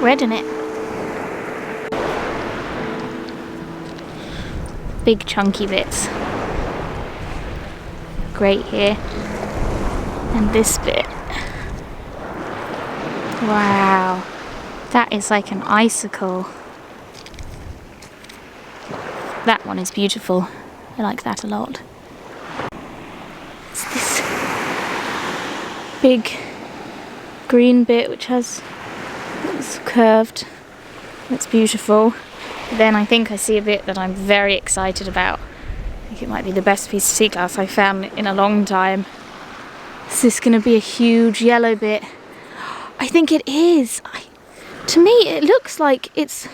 red in it. Big chunky bits. Great here. And this bit. Wow. That is like an icicle. That one is beautiful. I like that a lot. It's this big green bit which it's curved. It's beautiful. Then I think I see a bit that I'm very excited about. I think it might be the best piece of sea glass I've found in a long time. Is this going to be a huge yellow bit? I think it is. To me it looks like it's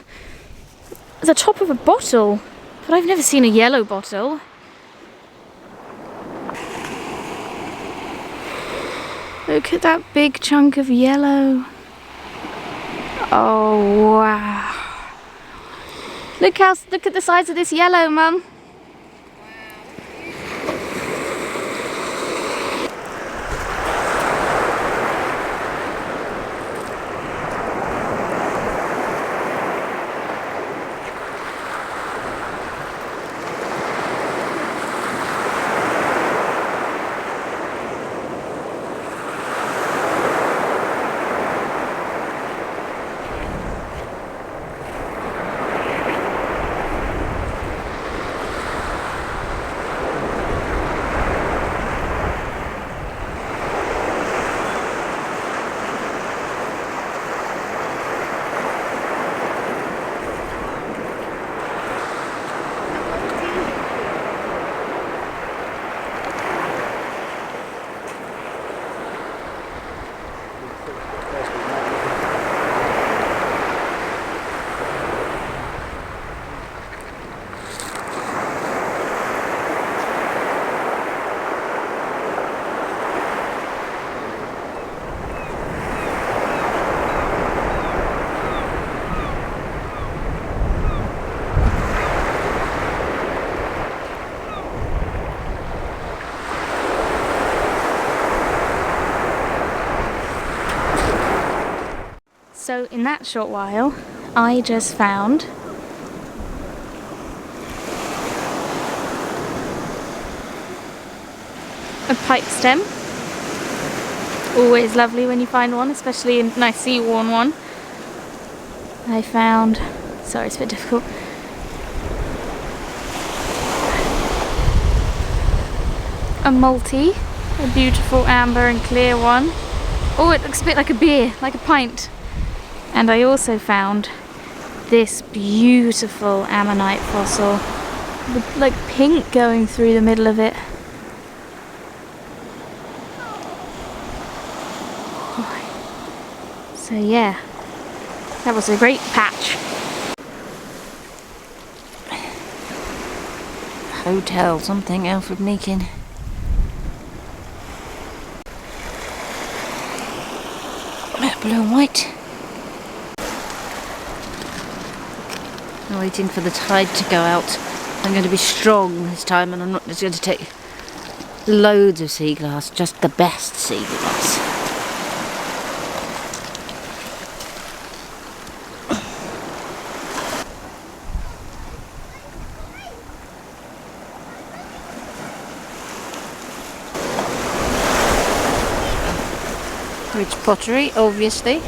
the top of a bottle, but I've never seen a yellow bottle. Look at that big chunk of yellow. Oh wow. Look at the size of this yellow, Mum. So in that short while, I just found a pipe stem. Always lovely when you find one, especially a nice sea-worn one. I found, sorry it's a bit difficult, a multi, a beautiful amber and clear one. Oh, it looks a bit like a beer, like a pint. And I also found this beautiful ammonite fossil with like pink going through the middle of it. So yeah, that was a great patch. Hotel something, Alfred Meakin. Blue and white. I'm waiting for the tide to go out. I'm going to be strong this time, and I'm not just going to take loads of sea glass, just the best sea glass. Rich pottery, obviously.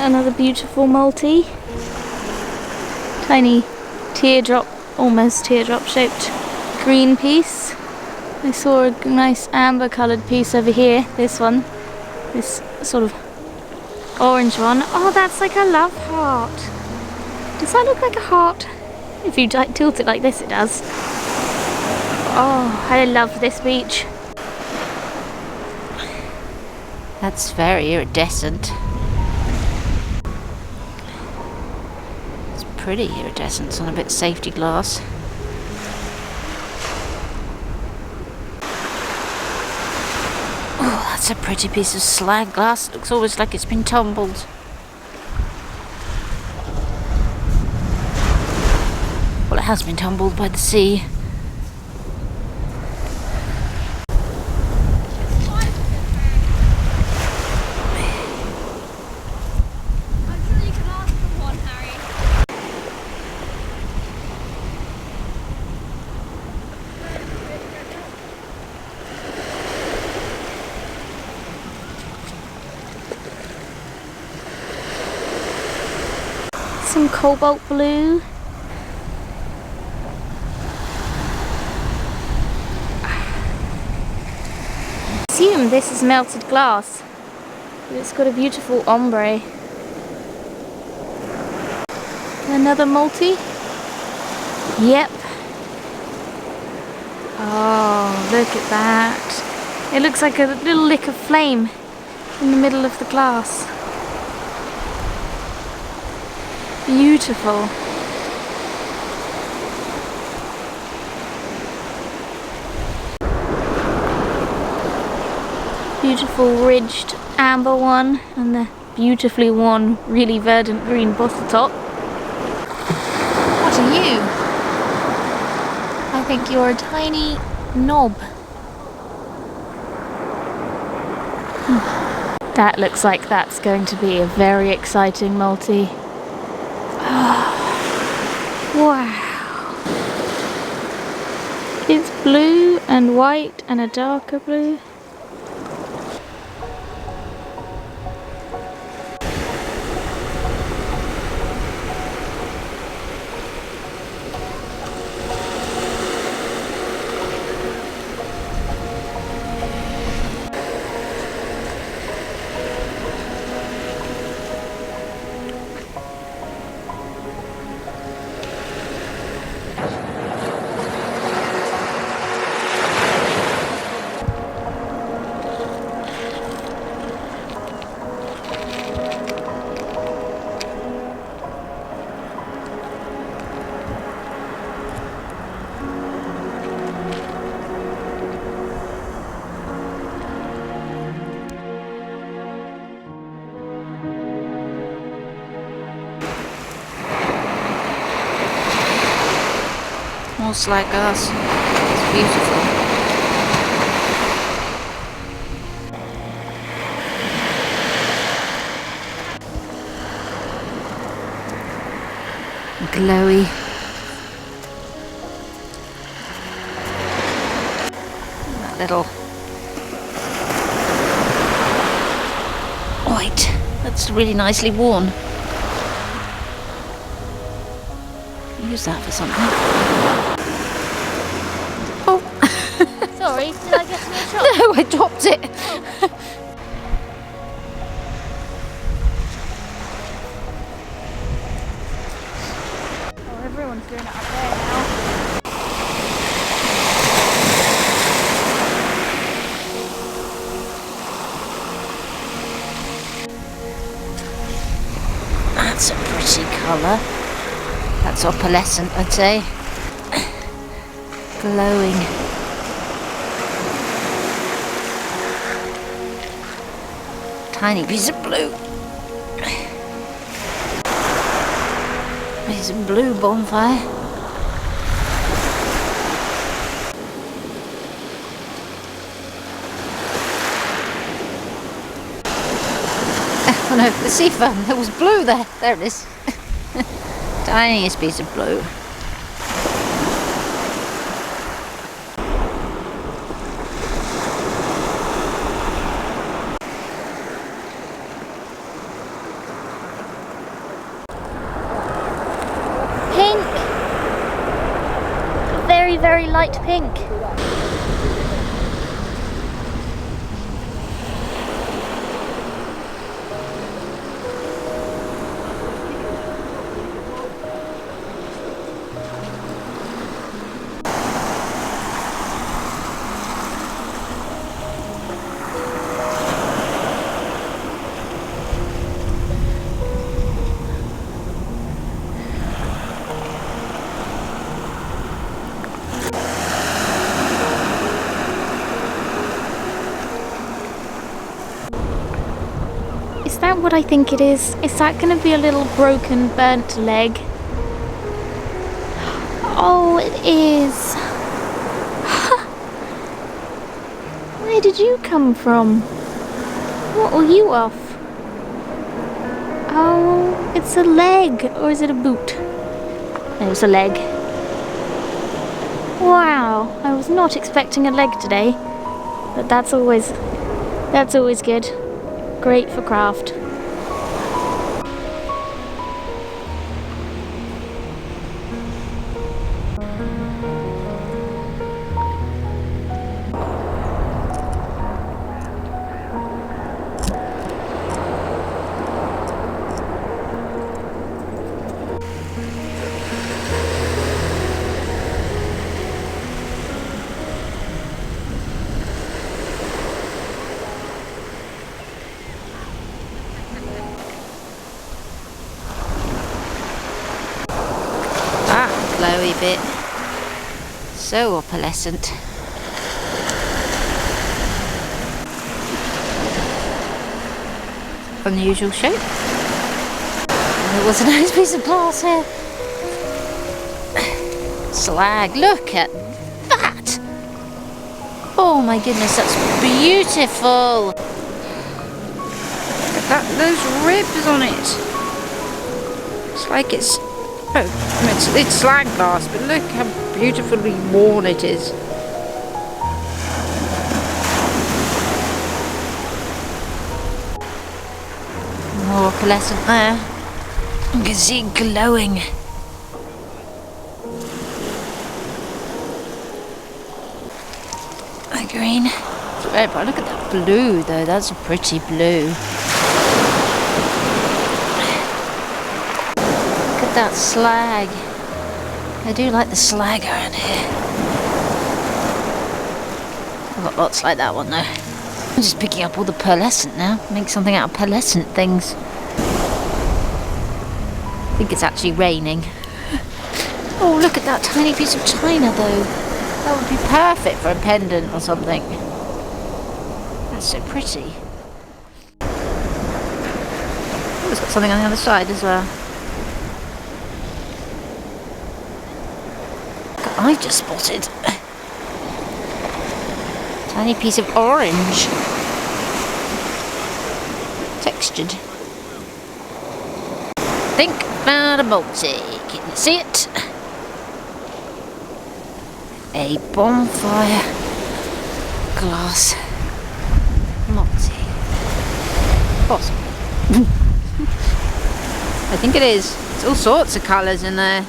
Another beautiful multi. Tiny teardrop, almost teardrop shaped green piece. I saw a nice amber coloured piece over here. This one. This sort of orange one. Oh, that's like a love heart. Does that look like a heart? If you tilt it like this, it does. Oh, I love this beach. That's very iridescent. It's pretty iridescent on a bit of safety glass. Oh, that's a pretty piece of slag glass. It looks almost like it's been tumbled. Well, it has been tumbled by the sea. Some cobalt blue. I assume this is melted glass, but it's got a beautiful ombre. Another multi. Yep. Oh, look at that. It looks like a little lick of flame in the middle of the glass. Beautiful. Beautiful ridged amber one, and the beautifully worn, really verdant green bottle top. What are you? I think you're a tiny knob. That looks like that's going to be a very exciting multi. Wow. It's blue and white and a darker blue. Almost like us. It's beautiful. Glowy. That little white. That's really nicely worn. Use that for something. Sorry, did I get in your shot? No, I dropped it. Oh, everyone's doing it up there now. That's a pretty colour. That's opalescent, I'd say. Glowing. Tiny piece of blue. Piece of blue bonfire. Oh no, the sea foam. There was blue there. There it is. Tiniest piece of blue. very light pink. Is that what I think it is? Is that going to be a little broken, burnt leg? Oh, it is. Where did you come from? What were you off? Oh, it's a leg. Or is it a boot? No, it's a leg. Wow, I was not expecting a leg today. But that's always good. Great for craft. Glowy bit. So opalescent. Unusual shape. There was a nice piece of glass here. Slag, look at that! Oh my goodness, that's beautiful! Look at that, those ribs on it. It's like it's it's slag glass, but look how beautifully worn it is. More opalescent there. You can see it glowing. The green. It's red, but look at that blue though, that's a pretty blue. That slag. I do like the slag around here. I've got lots like that one though. I'm just picking up all the pearlescent now. Make something out of pearlescent things. I think it's actually raining. Oh, look at that tiny piece of china though. That would be perfect for a pendant or something. That's so pretty. Oh, it's got something on the other side as well. I just spotted a tiny piece of orange, textured. Think found a multi. Can you see it? A bonfire glass multi. Possible. I think it is. It's all sorts of colours in there.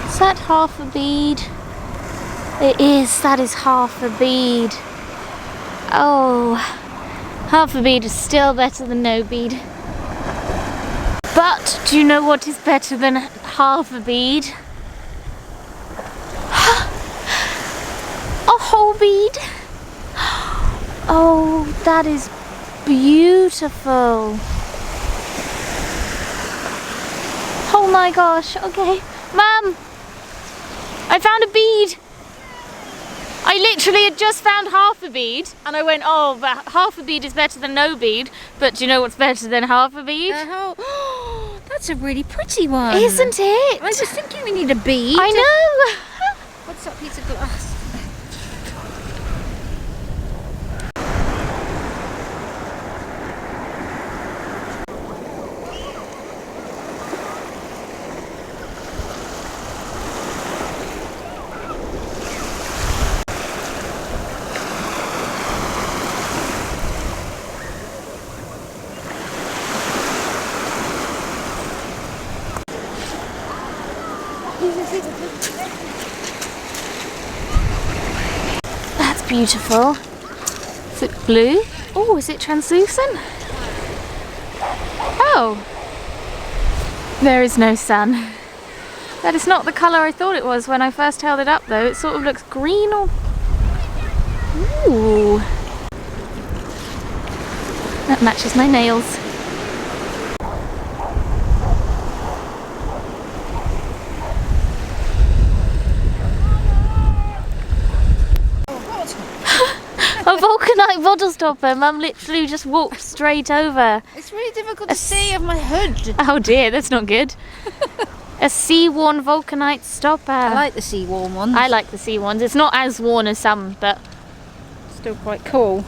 Is that half a bead? It is, that is half a bead. Oh, half a bead is still better than no bead. But do you know what is better than half a bead? A whole bead. Oh, that is beautiful. Oh my gosh, okay. Mum, I found a bead. I literally had just found half a bead and I went, oh, but half a bead is better than no bead. But do you know what's better than half a bead? Oh, that's a really pretty one. Isn't it? I was thinking we need a bead. I know. What's that piece of glass? beautiful. Is it blue? Oh, is it translucent? Oh, there is no sun. That is not the colour I thought it was when I first held it up though. It sort of looks green or... Ooh. That matches my nails. A vulcanite bottle stopper. Mum literally just walked straight over. It's really difficult to see over my hood. Oh dear, that's not good. A sea-worn vulcanite stopper. I like the sea-worn ones. I like the sea ones. It's not as worn as some, but still quite cool.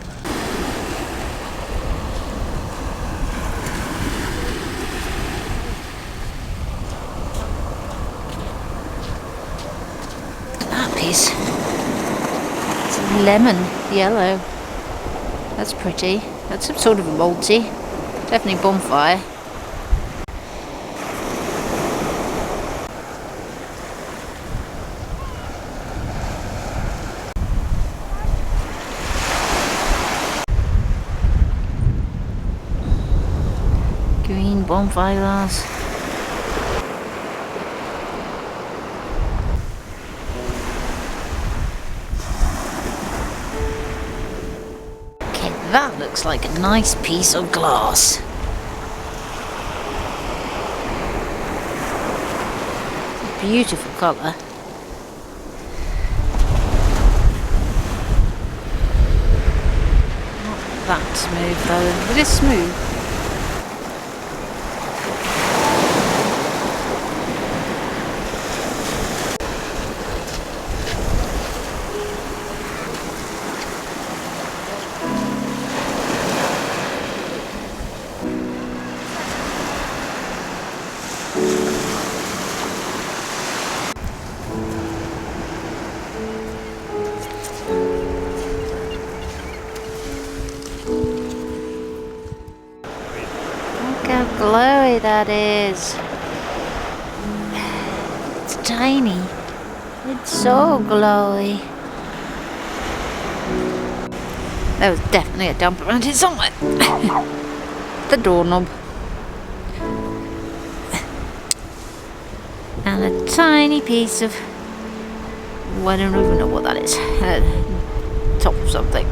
That piece. It's lemon yellow. That's pretty. That's some sort of a multi. Definitely bonfire. Green bonfire glass. Okay, that looks like a nice piece of glass. Beautiful colour. Not that smooth though. It is smooth. Look how glowy that is. It's tiny. It's so glowy. There was definitely a dump around here somewhere. The doorknob. And a tiny piece of... well, I don't even know what that is. Top of something.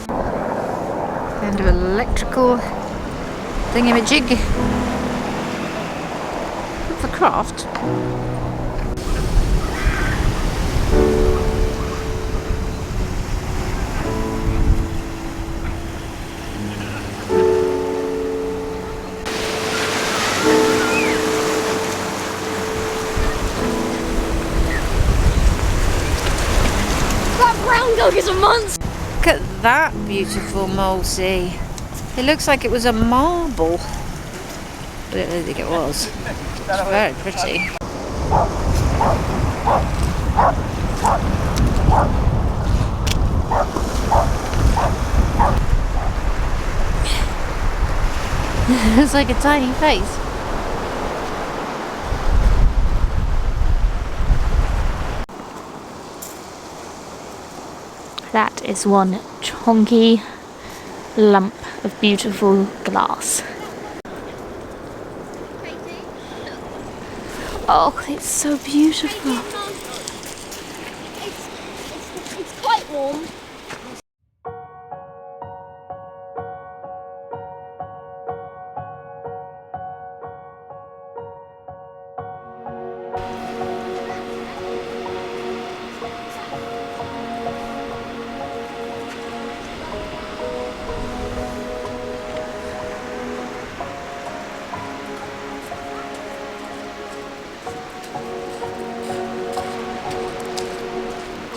Kind of electrical thingamajig. Good for craft. That brown dog is a monster! Look at that beautiful mole sea. It looks like it was a marble. But I don't think it was. It's very pretty. It's like a tiny face. That is one chonky lump of beautiful glass. Oh, it's so beautiful. It's quite warm.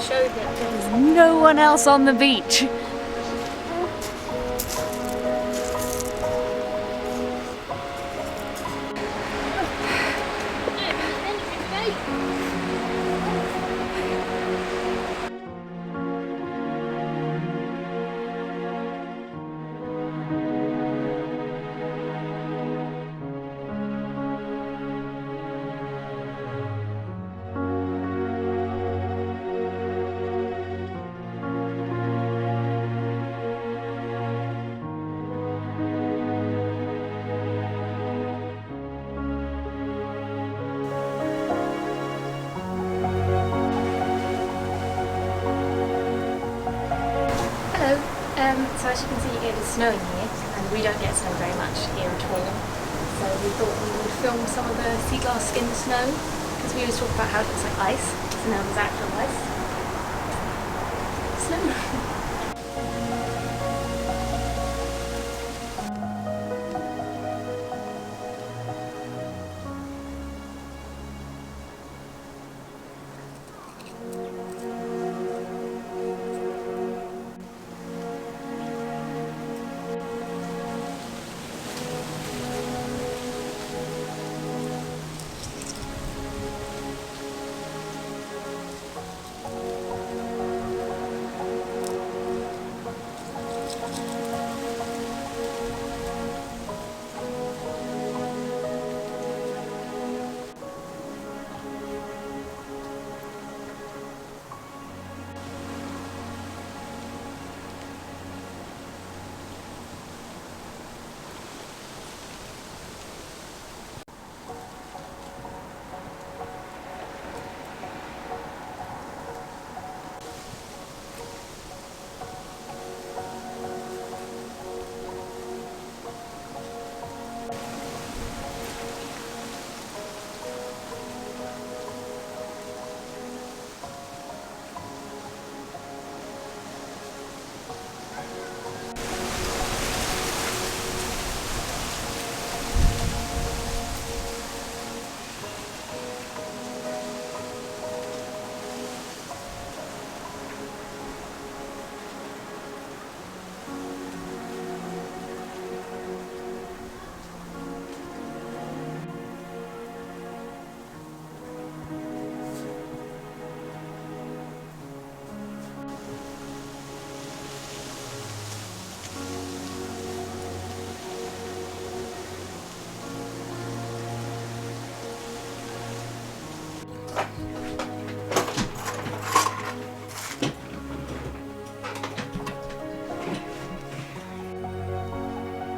Show that there's no one else on the beach. So as you can see, it is snowing here, and we don't get snow very much here at all. So we thought we would film some of the sea glass in the snow, because we always talk about how it looks like ice. So now there's actual ice. Snow.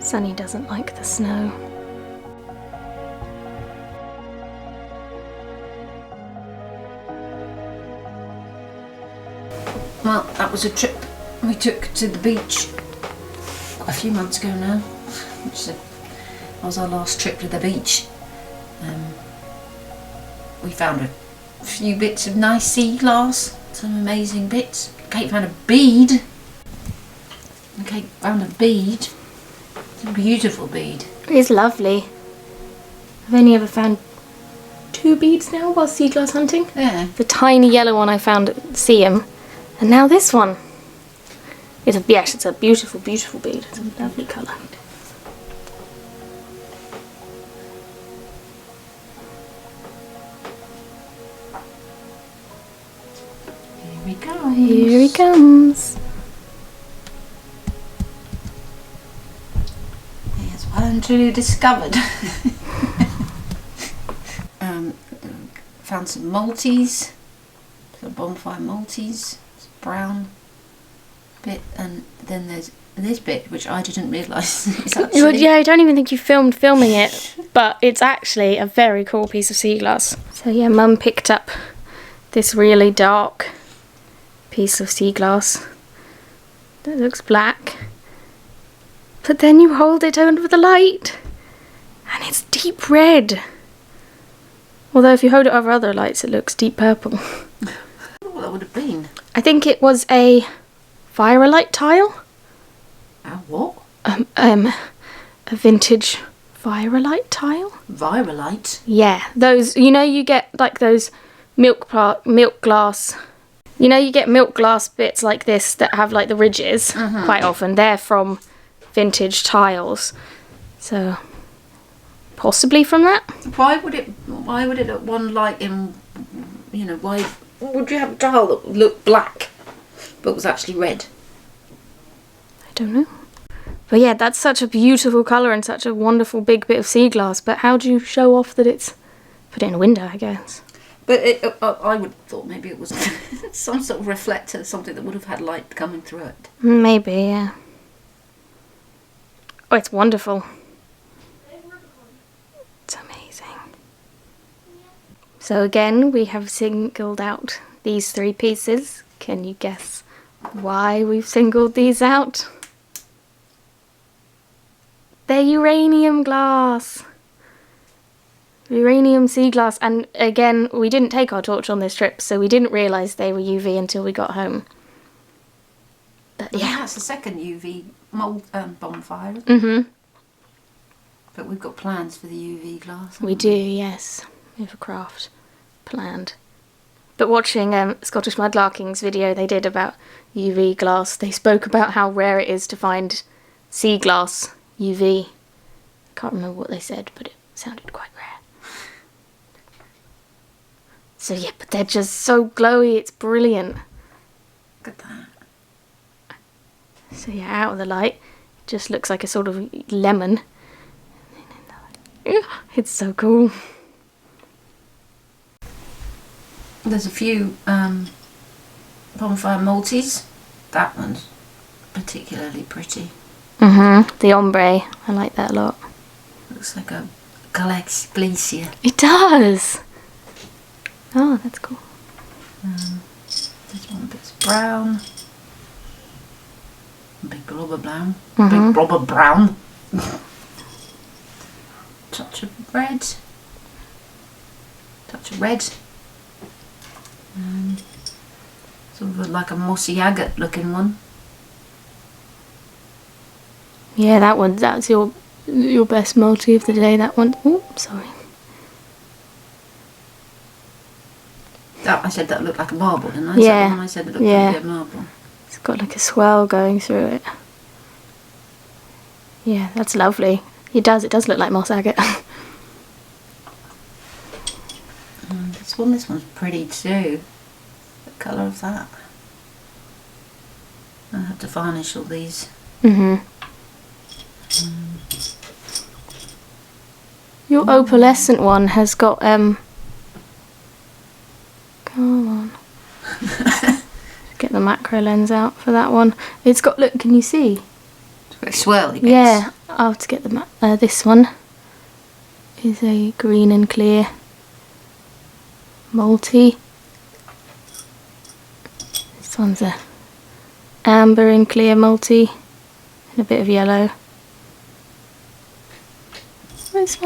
Sunny doesn't like the snow. Well, that was a trip we took to the beach a few months ago now, which was our last trip to the beach. We found a few bits of nice sea glass, some amazing bits. Kate found a bead. And Kate found a bead. It's a beautiful bead. It is lovely. I've only ever found 2 beads now while sea glass hunting. Yeah. The tiny yellow one I found at Seaham, and now this one. It's a beautiful, beautiful bead. It's a lovely colour. Here we go. Here he comes. He has well and truly discovered. Found some Maltese, some bonfire Maltese, brown bit, and then there's this bit which I didn't realise is actually... Yeah, I don't even think you filmed filming it, but it's actually a very cool piece of sea glass. So yeah, Mum picked up this really dark piece of sea glass that looks black, but then you hold it under the light and it's deep red. Although if you hold it over other lights it looks deep purple. I wonder what that would have been. I think it was a firelight tile. What? A vintage firelight tile. Viralite? Yeah, those, you know, you get like those milk glass. You know, you get milk glass bits like this that have like the ridges quite often. They're from vintage tiles. So possibly from that. Why would it look one light in, you know, why would you have a tile that looked black but was actually red? I don't know. But yeah, that's such a beautiful colour and such a wonderful big bit of sea glass. But how do you show off that it's... Put it in a window, I guess. But I would have thought maybe it was some sort of reflector, something that would have had light coming through it. Maybe, yeah. Oh, it's wonderful. It's amazing. So again, we have singled out these 3 pieces. Can you guess why we've singled these out. They're uranium glass. Uranium sea glass. And again, we didn't take our torch on this trip, so we didn't realise they were UV until we got home. But Well, yeah. that's the second UV bonfire. Mm-hmm. But we've got plans for the UV glass. We do, yes. We have a craft planned. But watching Scottish Mudlarking's video they did about UV glass, they spoke about how rare it is to find sea glass UV. I can't remember what they said, but it sounded quite rare. So yeah, but they're just so glowy, it's brilliant. Look at that. So yeah, out of the light, it just looks like a sort of lemon. It's so cool. There's a few bonfire multis. That one's particularly pretty. Mm-hmm. The ombre, I like that a lot. Looks like a glacier. It does! Oh, that's cool. This one bit's brown. Big blob of brown. Mhm. Big blob of brown. Touch of red. Touch of red. Sort of like a mossy agate looking one. Yeah, that one, that's your best multi of the day, that one. Oh, sorry. That I said that looked like a marble, didn't I? Yeah. Is that the one I said it looked Yeah. like a marble. It's got like a swell going through it. Yeah, that's lovely. It does look like moss agate. This one's pretty too. The colour of that. I have to varnish all these. Mm-hmm. Your opalescent one has got, come on. Get the macro lens out for that one. It's got, look, can you see? It's very swirly bits. Yeah, I'll have to get the this one is a green and clear multi. This one's a amber and clear multi and a bit of yellow. Where's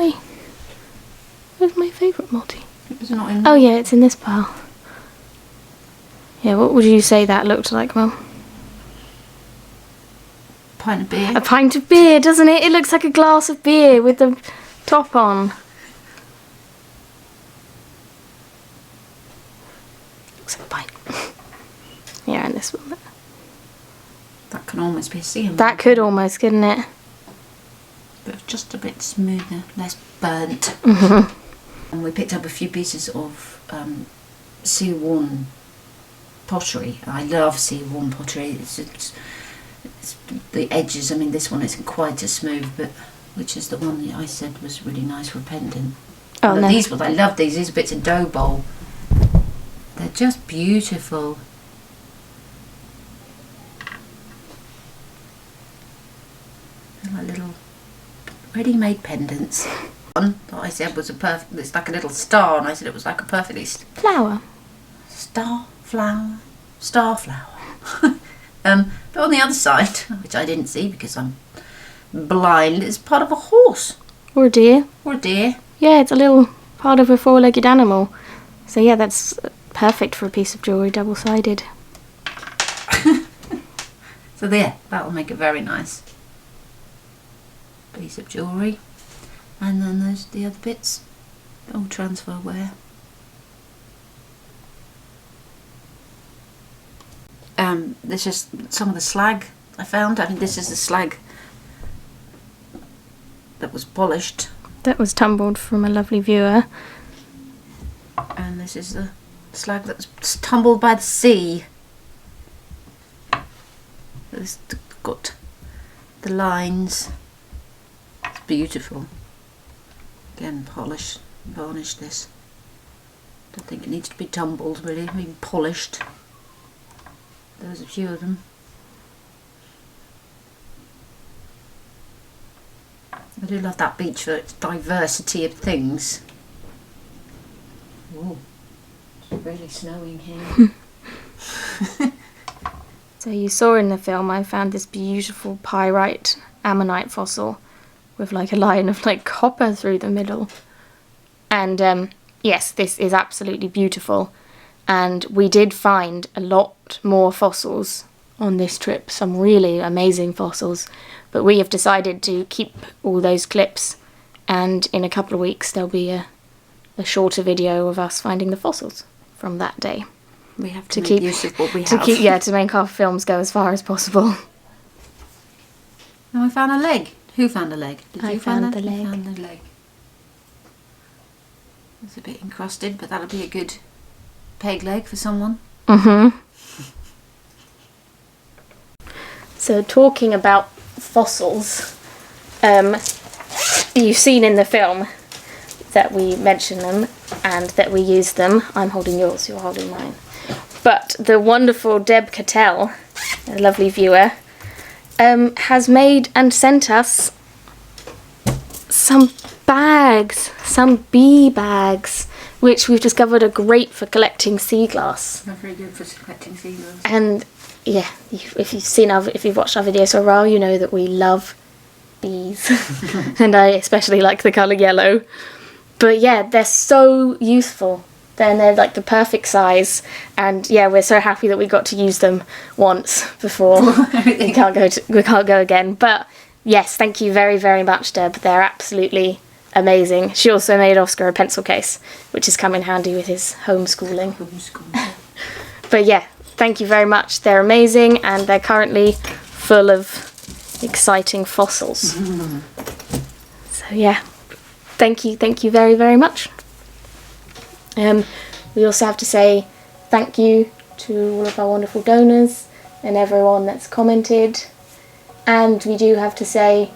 my favourite multi? It's not in Oh yeah, it's in this pile. Yeah, what would you say that looked like, Mum? pint of beer. A pint of beer, doesn't it? It looks like a glass of beer with the top on. Looks like a pint. Yeah, and this one. That can almost be a sea. That could almost, couldn't it? But just a bit smoother, less burnt. And we picked up a few pieces of sea-worn pottery. I love sea-worn pottery. It's the edges. I mean, this one isn't quite as smooth, but which is the one that I said was really nice for a pendant. Oh no. These ones, I love these. These are bits of dough bowl. They're just beautiful. They're like little ready-made pendants. One that I said was it's like a little star, and I said it was like a perfectly Flower. star flower. But on the other side, which I didn't see because I'm blind, is part of a horse Or a deer. or a deer. Yeah, it's a little part of a four-legged animal. So yeah, that's perfect for a piece of jewellery, double-sided. So there, that will make a very nice piece of jewellery. And then there's the other bits, all transfer wear. This is some of the slag I found. I mean, this is the slag that was polished, That was tumbled from a lovely viewer. and this is the slag that was tumbled by the sea. It's got the lines. It's beautiful. Again, polished, varnished this. Don't think it needs to be tumbled really, I mean polished. There's a few of them. I do love that beach for its diversity of things. Oh, it's really snowing here. So you saw in the film I found this beautiful pyrite ammonite fossil with like a line of like copper through the middle. And yes, this is absolutely beautiful. And we did find a lot more fossils on this trip, some really amazing fossils. But we have decided to keep all those clips, and in a couple of weeks there'll be a shorter video of us finding the fossils from that day. We have to make use of what we have. To make our films go as far as possible. And we found a leg. Who found a leg? Did I you found find the leg. I found the leg. It's a bit encrusted, but that'll be a good peg leg for someone. Mm-hmm. So talking about fossils, you've seen in the film that we mention them and that we use them. I'm holding yours, you're holding mine. But the wonderful Deb Cattell, a lovely viewer, has made and sent us some bags, some bee bags, which we've discovered are great for collecting sea glass. Not very good for collecting sea glass. And yeah, if you've watched our videos for a while, you know that we love bees, and I especially like the colour yellow. But yeah, they're so useful. They're like the perfect size, and yeah, we're so happy that we got to use them once before we can't go again. But yes, thank you very, very much, Deb. They're absolutely amazing. She also made Oscar a pencil case, which has come in handy with his homeschooling. But yeah, thank you very much. They're amazing, and they're currently full of exciting fossils. So yeah, thank you very, very much. We also have to say thank you to all of our wonderful donors and everyone that's commented. And we do have to say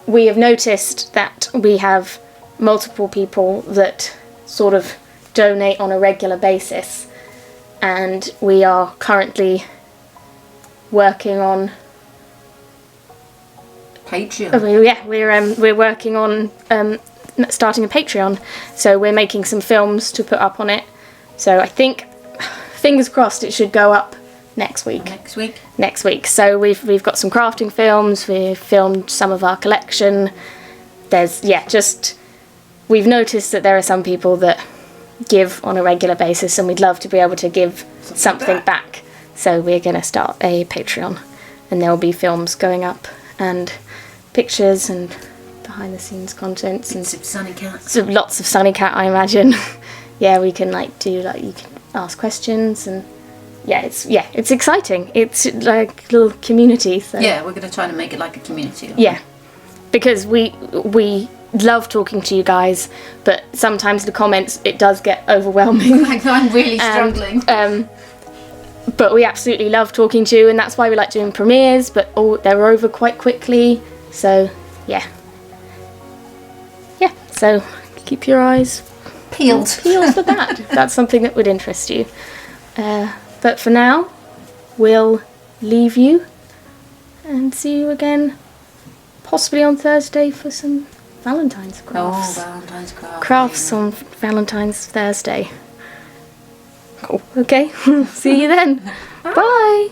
we have noticed that we have multiple people that sort of donate on a regular basis, and we are currently working on Patreon. We're working on starting a Patreon, so we're making some films to put up on it. So I think, fingers crossed, it should go up next week. Next week. So we've got some crafting films. We've filmed some of our collection. We've noticed that there are some people that give on a regular basis, and we'd love to be able to give something back. So we're going to start a Patreon, and there will be films going up and pictures and behind the scenes contents and some Sunny Cat. So lots of Sunny Cat, I imagine. Yeah, we can you can ask questions, and it's exciting. It's like a little community. So yeah, we're going to try to make it like a community. Yeah, because we love talking to you guys, but sometimes the comments, it does get overwhelming. I'm really struggling. But we absolutely love talking to you, and that's why we like doing premieres, but they're over quite quickly. So yeah, so keep your eyes peeled for that, if that's something that would interest you. But for now, we'll leave you and see you again possibly on Thursday for some Valentine's crafts. Oh, Valentine's crafts. Crafts on Valentine's Thursday. Cool. Okay. See you then. Bye.